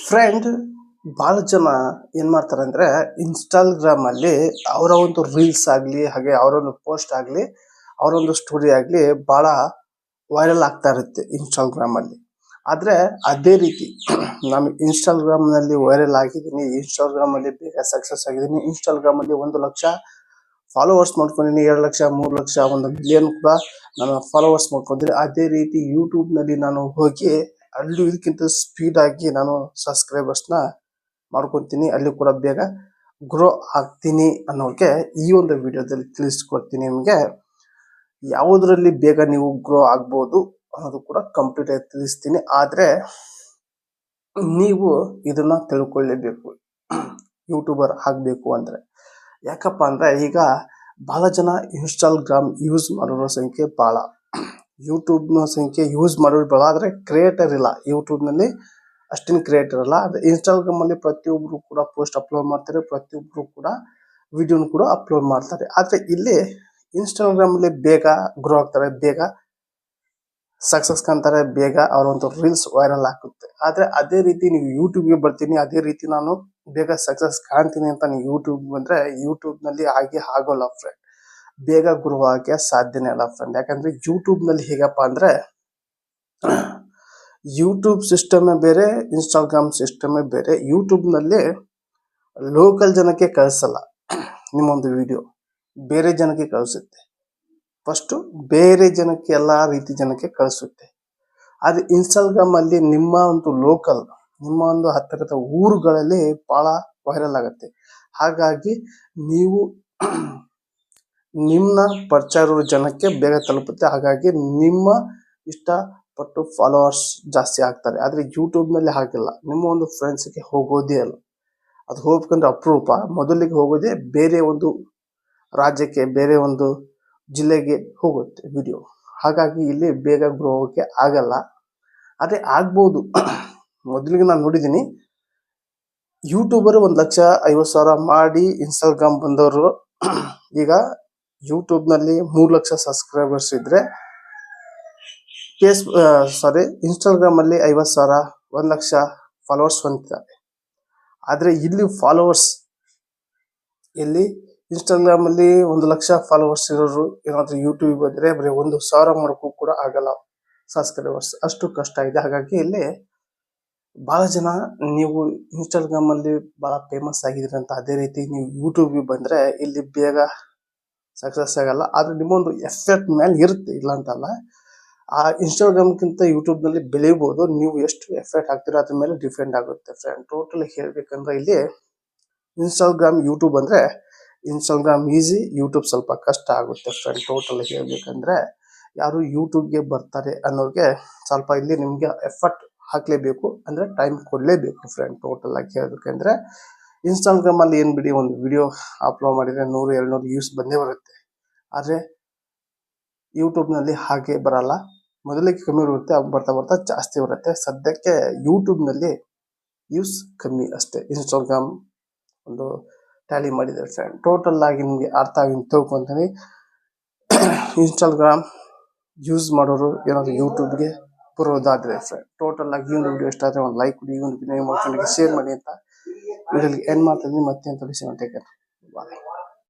Friend ಭಾಳ ಜನ ಏನು ಮಾಡ್ತಾರೆ ಅಂದರೆ ಇನ್ಸ್ಟಾಗ್ರಾಮಲ್ಲಿ ಅವರ ಒಂದು ರೀಲ್ಸ್ ಆಗಲಿ ಹಾಗೆ ಅವರ ಒಂದು ಪೋಸ್ಟ್ ಆಗಲಿ ಅವರ ಒಂದು ಸ್ಟೋರಿ ಆಗಲಿ ಭಾಳ ವೈರಲ್ ಆಗ್ತಾ ಇರುತ್ತೆ ಇನ್ಸ್ಟಾಗ್ರಾಮಲ್ಲಿ. ಆದರೆ ಅದೇ ರೀತಿ ನಾನು ಇನ್ಸ್ಟಾಗ್ರಾಮ್ನಲ್ಲಿ ವೈರಲ್ ಆಗಿದ್ದೀನಿ, ಇನ್ಸ್ಟಾಗ್ರಾಮಲ್ಲಿ ಬೇಗ ಸಕ್ಸಸ್ ಆಗಿದ್ದೀನಿ, ಇನ್ಸ್ಟಾಗ್ರಾಮಲ್ಲಿ 1,00,000 ಫಾಲೋವರ್ಸ್ ಮಾಡ್ಕೊಂಡಿದ್ದೀನಿ, 2,00,000 3,00,000 1 ಮಿಲಿಯನ್ ಕೂಡ ನಾನು ಫಾಲೋವರ್ಸ್ ಮಾಡ್ಕೊಂಡಿದ್ದೀನಿ. ಅದೇ ರೀತಿ ಯೂಟ್ಯೂಬ್ನಲ್ಲಿ ನಾನು ಹೋಗಿ ಅಲ್ಲಿ ಇದಕ್ಕಿಂತ ಸ್ಪೀಡಾಗಿ ನಾನು ಸಬ್ಸ್ಕ್ರೈಬರ್ಸ್ನ ಮಾಡ್ಕೊತೀನಿ, ಅಲ್ಲಿ ಕೂಡ ಬೇಗ ಗ್ರೋ ಆಗ್ತೀನಿ ಅನ್ನೋಕ್ಕೆ ಈ ಒಂದು ವಿಡಿಯೋದಲ್ಲಿ ತಿಳಿಸ್ಕೊಡ್ತೀನಿ ನಿಮಗೆ. ಯಾವುದರಲ್ಲಿ ಬೇಗ ನೀವು ಗ್ರೋ ಆಗ್ಬೋದು ಅನ್ನೋದು ಕೂಡ ಕಂಪ್ಲೀಟ್ ಆಗಿ ತಿಳಿಸ್ತೀನಿ. ಆದರೆ ನೀವು ಇದನ್ನ ತಿಳ್ಕೊಳ್ಳೇಬೇಕು ಯೂಟ್ಯೂಬರ್ ಆಗಬೇಕು ಅಂದರೆ. ಯಾಕಪ್ಪ ಅಂದರೆ ಈಗ ಭಾಳ ಜನ ಇನ್ಸ್ಟಾಗ್ರಾಮ್ ಯೂಸ್ ಮಾಡೋರ ಸಂಖ್ಯೆ ಭಾಳ, ಯೂಟ್ಯೂಬ್ನ ಸಂಖ್ಯೆ ಯೂಸ್ ಮಾಡೋರು ಭಾಳ, ಆದರೆ ಕ್ರಿಯೇಟರ್ ಇಲ್ಲ. ಯೂಟ್ಯೂಬ್ನಲ್ಲಿ ಅಷ್ಟೇನು ಕ್ರಿಯೇಟರ್ ಇಲ್ಲ. ಆದರೆ ಇನ್ಸ್ಟಾಗ್ರಾಮಲ್ಲಿ ಪ್ರತಿಯೊಬ್ಬರು ಕೂಡ ಪೋಸ್ಟ್ ಅಪ್ಲೋಡ್ ಮಾಡ್ತಾರೆ, ಪ್ರತಿಯೊಬ್ಬರು ಕೂಡ ವಿಡಿಯೋನ ಕೂಡ ಅಪ್ಲೋಡ್ ಮಾಡ್ತಾರೆ. ಆದರೆ ಇಲ್ಲಿ ಇನ್ಸ್ಟಾಗ್ರಾಮಲ್ಲಿ ಬೇಗ ಗ್ರೋ ಆಗ್ತಾರೆ, ಬೇಗ ಸಕ್ಸಸ್ ಕಾಣ್ತಾರೆ, ಬೇಗ ಅವರ ಒಂದು ರೀಲ್ಸ್ ವೈರಲ್ ಆಗುತ್ತೆ. ಆದರೆ ಅದೇ ರೀತಿ ನೀವು ಯೂಟ್ಯೂಬ್ಗೆ ಬರ್ತೀನಿ, ಅದೇ ರೀತಿ ನಾನು ಬೇಗ ಸಕ್ಸಸ್ ಕಾಣ್ತೀನಿ ಅಂತ ನೀವು ಯೂಟ್ಯೂಬ್ ಬಂದರೆ ಯೂಟ್ಯೂಬ್ನಲ್ಲಿ ಹಾಗೆ ಆಗೋಲ್ಲ ಫ್ರೆಂಡ್, ಬೇಗ ಗ್ರೋ ಆಗೋಕ್ಕೆ ಸಾಧ್ಯನೇ ಇಲ್ಲ ಫ್ರೆಂಡ್. ಯಾಕಂದರೆ ಯೂಟ್ಯೂಬ್ನಲ್ಲಿ ಹೇಗಪ್ಪ ಅಂದರೆ ಯೂಟ್ಯೂಬ್ ಸಿಸ್ಟಮೇ ಬೇರೆ, ಇನ್ಸ್ಟಾಗ್ರಾಮ್ ಸಿಸ್ಟಮೇ ಬೇರೆ. ಯೂಟ್ಯೂಬ್ನಲ್ಲಿ ಲೋಕಲ್ ಜನಕ್ಕೆ ಕಳಿಸಲ್ಲ ನಿಮ್ಮೊಂದು ವಿಡಿಯೋ, ಬೇರೆ ಜನಕ್ಕೆ ಕಳಿಸುತ್ತೆ. ಫಸ್ಟು ಬೇರೆ ಜನಕ್ಕೆ ಎಲ್ಲ ರೀತಿ ಜನಕ್ಕೆ ಕಳಿಸುತ್ತೆ. ಆದರೆ ಇನ್ಸ್ಟಾಗ್ರಾಮಲ್ಲಿ ನಿಮ್ಮ ಒಂದು ಲೋಕಲ್, ನಿಮ್ಮ ಒಂದು ಹತ್ತಿರದ ಊರುಗಳಲ್ಲಿ ಭಾಳ ವೈರಲ್ ಆಗುತ್ತೆ. ಹಾಗಾಗಿ ನೀವು ನಿಮ್ಮ ಪರಿಚಯ ಇರೋ ಜನಕ್ಕೆ ಬೇಗ ತಲುಪುತ್ತೆ. ಹಾಗಾಗಿ ನಿಮ್ಮ ಇಷ್ಟಪಟ್ಟು ಫಾಲೋವರ್ಸ್ ಜಾಸ್ತಿ ಆಗ್ತಾರೆ. ಆದರೆ ಯೂಟ್ಯೂಬ್ನಲ್ಲಿ ಹಾಗಿಲ್ಲ, ನಿಮ್ಮ ಒಂದು ಫ್ರೆಂಡ್ಸ್ಗೆ ಹೋಗೋದೇ ಅಲ್ಲ, ಅದು ಹೋಗ್ಬೇಕಂದ್ರೆ ಅಪರೂಪ. ಮೊದಲಿಗೆ ಹೋಗೋದೇ ಬೇರೆ ಒಂದು ರಾಜ್ಯಕ್ಕೆ, ಬೇರೆ ಒಂದು ಜಿಲ್ಲೆಗೆ ಹೋಗುತ್ತೆ ವಿಡಿಯೋ. ಹಾಗಾಗಿ ಇಲ್ಲಿ ಬೇಗ ಗ್ರೋ ಆಗೋಕ್ಕೆ ಆಗಲ್ಲ. ಆದರೆ ಆಗ್ಬೋದು. ಮೊದಲಿಗೆ ನಾನು ನೋಡಿದ್ದೀನಿ ಯೂಟ್ಯೂಬರು 1,50,000 ಮಾಡಿ ಇನ್ಸ್ಟಾಗ್ರಾಮ್ ಬಂದವರು ಈಗ ಯೂಟ್ಯೂಬ್ನಲ್ಲಿ 3,00,000 ಸಬ್ಸ್ಕ್ರೈಬರ್ಸ್ ಇದ್ದರೆ ಇನ್ಸ್ಟಾಗ್ರಾಮಲ್ಲಿ 50,000 1,00,000 ಫಾಲೋವರ್ಸ್ ಹೊಂದಿದ್ದಾರೆ. ಆದರೆ ಇಲ್ಲಿ ಫಾಲೋವರ್ಸ್ ಎಲ್ಲಿ ಇನ್ಸ್ಟಾಗ್ರಾಮಲ್ಲಿ 1,00,000 ಫಾಲೋವರ್ಸ್ ಇರೋರು ಏನಾದರೂ ಯೂಟ್ಯೂಬ್ ಬಂದರೆ ಬರೀ 1,000 ಮಾಡೋಕ್ಕೂ ಕೂಡ ಆಗಲ್ಲ ಸಬ್ಸ್ಕ್ರೈಬರ್ಸ್, ಅಷ್ಟು ಕಷ್ಟ ಇದೆ. ಹಾಗಾಗಿ ಇಲ್ಲಿ ಭಾಳ ಜನ ನೀವು ಇನ್ಸ್ಟಾಗ್ರಾಮಲ್ಲಿ ಭಾಳ ಫೇಮಸ್ ಆಗಿದ್ದೀರಿ ಅಂತ, ಅದೇ ರೀತಿ ನೀವು ಯೂಟ್ಯೂಬಿಗೆ ಬಂದರೆ ಇಲ್ಲಿ ಬೇಗ ಸಕ್ಸಸ್ ಆಗಲ್ಲ. ಆದರೆ ನಿಮ್ಮೊಂದು ಎಫರ್ಟ್ ಮೇಲೆ ಇರುತ್ತೆ, ಇಲ್ಲ ಅಂತಲ್ಲ. ಆ ಇನ್ಸ್ಟಾಗ್ರಾಮ್ಗಿಂತ ಯೂಟ್ಯೂಬ್ನಲ್ಲಿ ಬೆಳೀಬೋದು, ನೀವು ಎಷ್ಟು ಎಫರ್ಟ್ ಹಾಕ್ತೀರೋ ಅದ್ರ ಮೇಲೆ ಡಿಪೆಂಡ್ ಆಗುತ್ತೆ ಫ್ರೆಂಡ್. ಟೋಟಲಿ ಹೇಳಬೇಕಂದ್ರೆ ಇಲ್ಲಿ ಇನ್ಸ್ಟಾಗ್ರಾಮ್ ಯೂಟ್ಯೂಬ್ ಅಂದರೆ ಇನ್ಸ್ಟಾಗ್ರಾಮ್ ಈಸಿ, ಯೂಟ್ಯೂಬ್ ಸ್ವಲ್ಪ ಕಷ್ಟ ಆಗುತ್ತೆ ಫ್ರೆಂಡ್. ಟೋಟಲ್ ಹೇಳಬೇಕಂದ್ರೆ ಯಾರು ಯೂಟ್ಯೂಬ್ಗೆ ಬರ್ತಾರೆ ಅನ್ನೋರಿಗೆ ಸ್ವಲ್ಪ ಇಲ್ಲಿ ನಿಮಗೆ ಎಫರ್ಟ್ ಹಾಕಲೇಬೇಕು, ಅಂದರೆ ಟೈಮ್ ಕೊಡಲೇಬೇಕು ಫ್ರೆಂಡ್. ಟೋಟಲ್ ಆಗಿ ಹೇಳಬೇಕಂದ್ರೆ ಇನ್ಸ್ಟಾಗ್ರಾಮಲ್ಲಿ ಏನು ಬಿಡಿ, ಒಂದು ವಿಡಿಯೋ ಅಪ್ಲೋಡ್ ಮಾಡಿದರೆ 100-200 ವ್ಯೂಸ್ ಬಂದೇ ಬರುತ್ತೆ. ಆದರೆ ಯೂಟ್ಯೂಬ್ನಲ್ಲಿ ಹಾಗೆ ಬರಲ್ಲ, ಮೊದಲಿಗೆ ಕಮ್ಮಿ ಬರುತ್ತೆ, ಬರ್ತಾ ಬರ್ತಾ ಜಾಸ್ತಿ ಬರುತ್ತೆ. ಸದ್ಯಕ್ಕೆ ಯೂಟ್ಯೂಬ್ನಲ್ಲಿ ವ್ಯೂಸ್ ಕಮ್ಮಿ ಅಷ್ಟೇ, ಇನ್ಸ್ಟಾಗ್ರಾಮ್ ಒಂದು ಟ್ಯಾಲಿ ಮಾಡಿದ್ದಾರೆ ಫ್ರೆಂಡ್. ಟೋಟಲ್ ಆಗಿ ನಿಮಗೆ ಅರ್ಥ ಆಗಿ ತಿಳ್ಕೊತೀನಿ. ಇನ್ಸ್ಟಾಗ್ರಾಮ್ ಯೂಸ್ ಮಾಡೋರು ಏನಾದರೂ ಯೂಟ್ಯೂಬ್ಗೆ ಬರೋದಾದರೆ ಫ್ರೆಂಡ್, ಟೋಟಲ್ ಆಗಿ ಈ ಒಂದು ವಿಡಿಯೋ ಇಷ್ಟ ಆದರೆ ಒಂದು ಲೈಕ್ ಕೊಡಿ, ಈ ಒಂದು ವಿಡಿಯೋ ನಿಮ್ಮ ಫ್ರೆಂಡ್ಗೆ ಶೇರ್ ಮಾಡಿ ಅಂತ ವಿಡಿಯೋಲಿ ಎಂಡ್ ಮಾಡ್ತಿದ್ದೀನಿ. ಮತ್ತೆ ಅಂತ ವಿಷಯ ಟೇಕ್ ಕೇರ್, ಬಾಯ್.